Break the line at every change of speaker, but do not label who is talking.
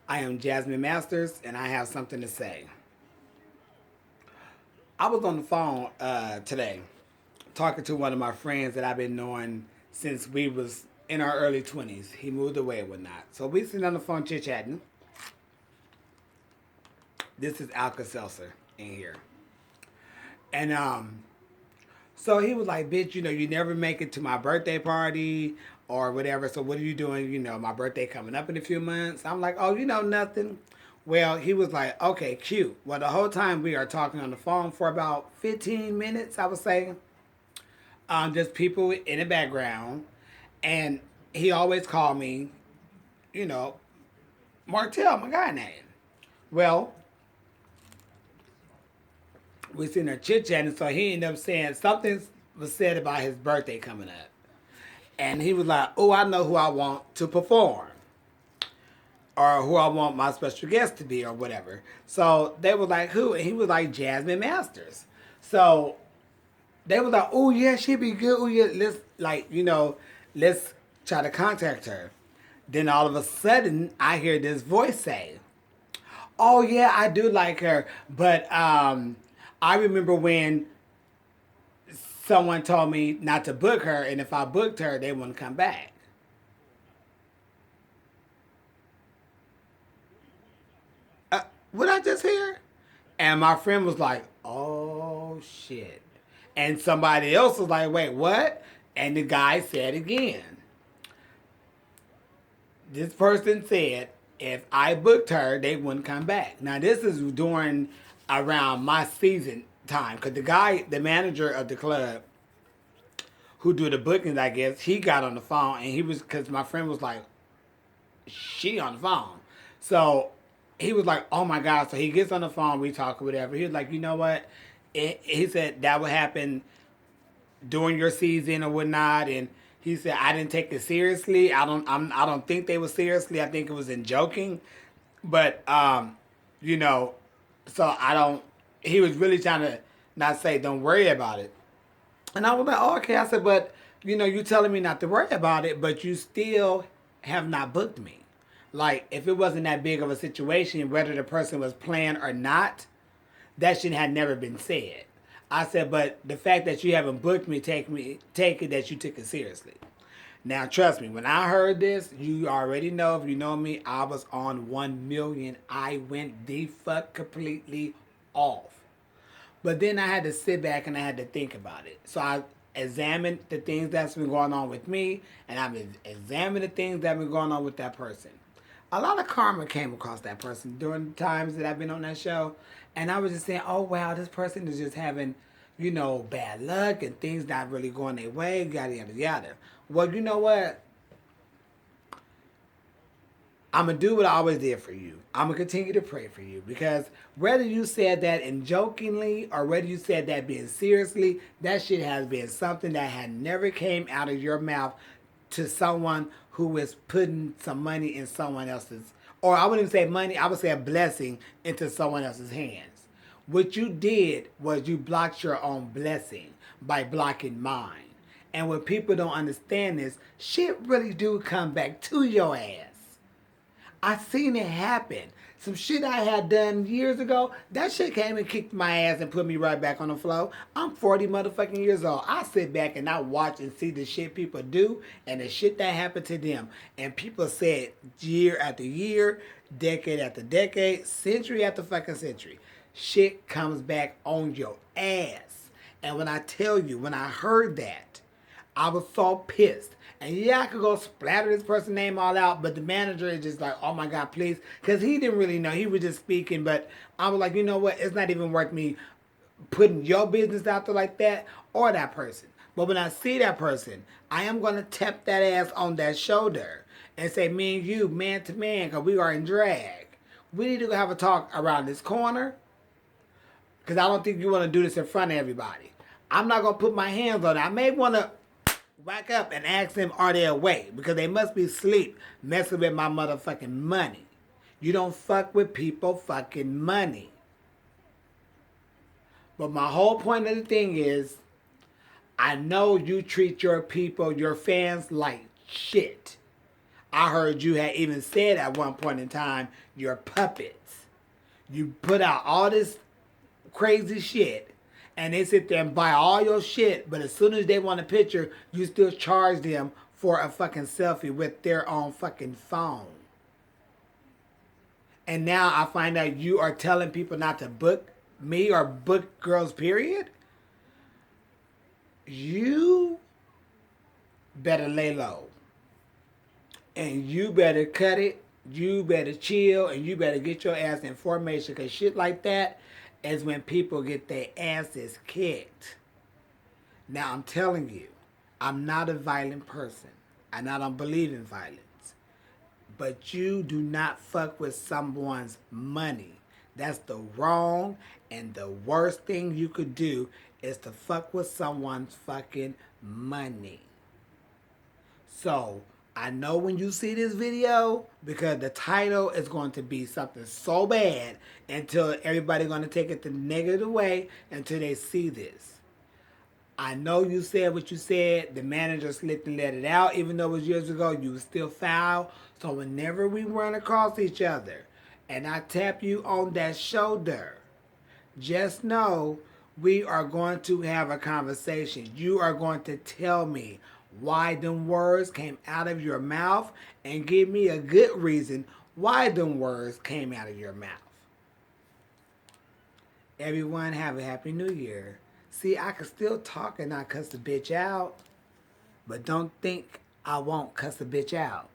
I am Jasmine Masters, and I have something to say. I was on the phone today talking to one of my friends that I've been knowing since we was in our early 20s. He moved away and whatnot. So we sitting on the phone chit-chatting. This is Alka-Seltzer in here. And so he was like, bitch, you never make it to my birthday party or whatever. So what are you doing? My birthday coming up in a few months. I'm like, oh, nothing. Well, he was like, okay, cute. Well, the whole time we are talking on the phone for about 15 minutes, I would say. Just people in the background. And he always called me, you know, Martell, my guy name. Well, we sitting there chit chatting, so he ended up saying something was said about his birthday coming up. And he was like, oh, I know who I want to perform or who I want my special guest to be or whatever. So they were like, who? And he was like, Jasmine Masters. So they were like, oh, yeah, she'd be good. Oh, yeah, let's try to contact her. Then all of a sudden, I hear this voice say, oh, yeah, I do like her. But I remember when someone told me not to book her, and if I booked her, they wouldn't come back. What I just hear? And my friend was like, oh shit. And somebody else was like, wait, what? And the guy said again, this person said if I booked her, they wouldn't come back. Now, this is during around my season time because the guy, the manager of the club, who do the bookings, I guess, he got on the phone and he was, because my friend was like, she on the phone. So he was like, oh my God. So he gets on the phone, we talk or whatever. He was like, you know what? He said that would happen during your season or whatnot. And he said, I didn't take it seriously. I don't think they were seriously. I think it was in joking. But, you know, so I don't, he was really trying to not say, don't worry about it. And I was like, oh, okay. I said, but you telling me not to worry about it, but you still have not booked me. Like, if it wasn't that big of a situation, whether the person was playing or not, that should have never been said. I said, but the fact that you haven't booked me, take it that you took it seriously. Now, trust me, when I heard this, you already know, if you know me, I was on 1 million. I went the fuck completely off. But then I had to sit back and I had to think about it. So I examined the things that's been going on with me, and I've examined the things that have been going on with that person. A lot of karma came across that person during the times that I've been on that show. And I was just saying, oh, wow, this person is just having, bad luck and things not really going their way, yada, yada, yada. Well, you know what? I'm going to do what I always did for you. I'm going to continue to pray for you because whether you said that in jokingly or whether you said that being seriously, that shit has been something that had never came out of your mouth to someone who is putting some money in someone else's, or I wouldn't even say money, I would say a blessing into someone else's hands. What you did was you blocked your own blessing by blocking mine. And when people don't understand this, shit really do come back to your ass. I seen it happen. Some shit I had done years ago, that shit came and kicked my ass and put me right back on the floor. I'm 40 motherfucking years old. I sit back and I watch and see the shit people do and the shit that happened to them. And people said year after year, decade after decade, century after fucking century. Shit comes back on your ass. And when I tell you, when I heard that, I was so pissed. And yeah, I could go splatter this person's name all out, but the manager is just like, oh my God, please. Because he didn't really know. He was just speaking. But I was like, you know what? It's not even worth me putting your business out there like that or that person. But when I see that person, I am going to tap that ass on that shoulder and say, me and you, man to man, because we are in drag. We need to have a talk around this corner because I don't think you want to do this in front of everybody. I'm not going to put my hands on it. I may want to whack up and ask them, are they awake? Because they must be asleep messing with my motherfucking money. You don't fuck with people fucking money. But my whole point of the thing is, I know you treat your people, your fans, like shit. I heard you had even said at one point in time, you're puppets. You put out all this crazy shit, and they sit there and buy all your shit, but as soon as they want a picture, you still charge them for a fucking selfie with their own fucking phone. And now I find out you are telling people not to book me or book girls, period. You better lay low. And you better cut it. You better chill. And you better get your ass in formation. Because shit like that is when people get their asses kicked. Now I'm telling you, I'm not a violent person. And I don't believe in violence. But you do not fuck with someone's money. That's the wrong and the worst thing you could do is to fuck with someone's fucking money. So, I know when you see this video, because the title is going to be something so bad until everybody's going to take it the negative way until they see this. I know you said what you said. The manager slipped and let it out. Even though it was years ago, you were still foul. So whenever we run across each other and I tap you on that shoulder, just know we are going to have a conversation. You are going to tell me why them words came out of your mouth and give me a good reason why them words came out of your mouth. Everyone have a happy new year. See, I can still talk and not cuss the bitch out, but don't think I won't cuss the bitch out.